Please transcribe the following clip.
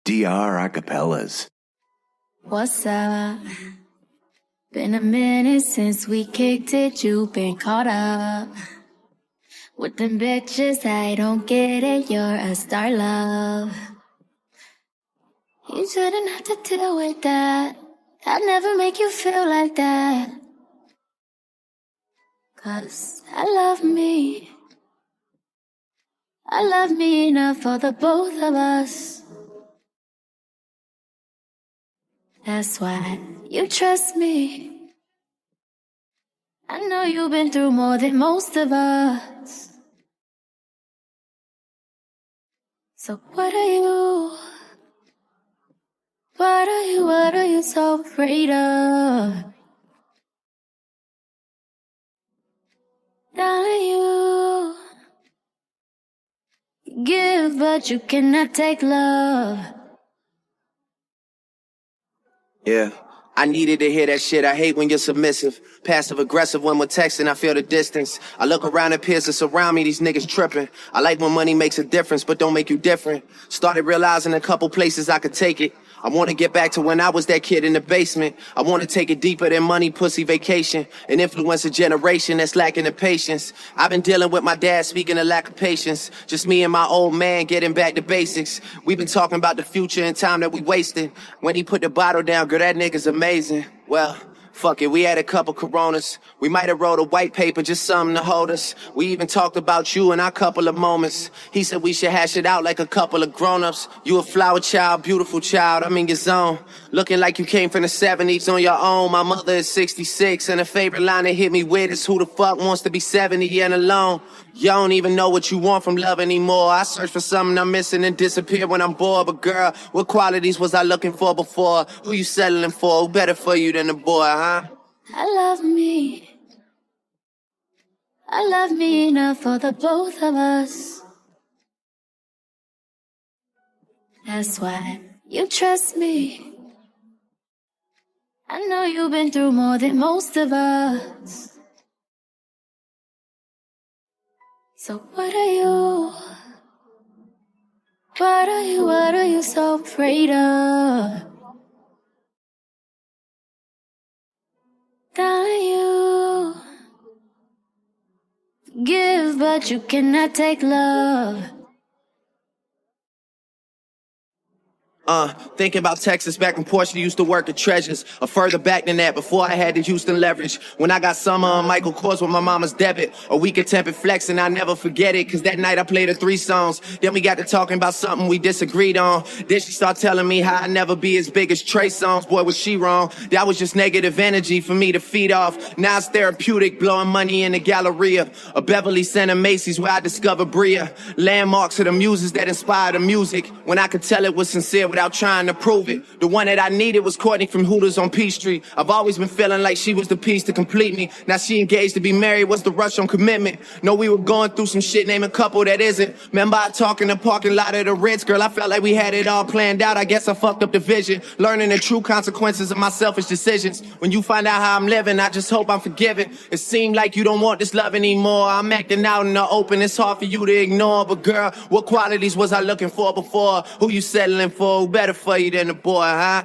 DR Acapellas. What's up? Been a minute since we kicked it, you been caught up with them bitches, I don't get it, you're a star, love. You shouldn't have to deal with that, I'd never make you feel like that. 'Cause I love me enough for the both of us. That's why you trust me. I know you've been through more than most of us. So what are you so afraid of? Darling, you give, but you cannot take love. Yeah, I needed to hear that shit. I hate when you're submissive. Passive aggressive when we're texting, I feel the distance. I look around at peers that surround me, these niggas tripping. I like when money makes a difference, but don't make you different. Started realizing a couple places I could take it. I want to get back to when I was that kid in the basement. I want to take it deeper than money, pussy, vacation, and influence a generation that's lacking the patience. I've been dealing with my dad, speaking of lack of patience. Just me and my old man getting back to basics. We've been talking about the future and time that we wasted. When he put the bottle down, girl, that nigga's amazing. Well, fuck it, we had a couple Coronas. We might have wrote a white paper, just something to hold us. We even talked about you in our couple of moments. He said we should hash it out like a couple of grown-ups. You a flower child, beautiful child, I'm in your zone. Looking like you came from the 70s on your own. My mother is 66, and her favorite line that hit me with is, who the fuck wants to be 70 and alone? You don't even know what you want from love anymore. I search for something I'm missing and disappear when I'm bored. But girl, what qualities was I looking for before? Who you settling for? Who better for you than the boy, huh? I love me enough for the both of us. That's why you trust me. I know you've been through more than most of us. So what are you so afraid of? Darling, you give, but you cannot take love. Thinking about Texas back when Portia used to work at Treasures, or further back than that, before I had the Houston leverage. When I got summer on Michael Kors with my mama's debit, a week of tempered flex, and I never forget it, cause that night I played her 3 songs. Then we got to talking about something we disagreed on. Then she started telling me how I'd never be as big as Trey Songz. Boy, was she wrong. That was just negative energy for me to feed off. Now it's therapeutic, blowing money in the Galleria, a Beverly Center Macy's where I discovered Bria. Landmarks of the muses that inspire the music, when I could tell it was sincere without trying to prove it. The one that I needed was Courtney from Hooters on P Street. I've always been feeling like she was the piece to complete me. Now she engaged to be married, what's the rush on commitment? No, we were going through some shit, name a couple that isn't. Remember I talk in the parking lot of the Ritz, girl, I felt like we had it all planned out. I guess I fucked up the vision, learning the true consequences of my selfish decisions. When you find out how I'm living, I just hope I'm forgiven. It seemed like you don't want this love anymore. I'm acting out in the open, it's hard for you to ignore. But girl, what qualities was I looking for before? Who you settling for? Who better for you than the boy, huh?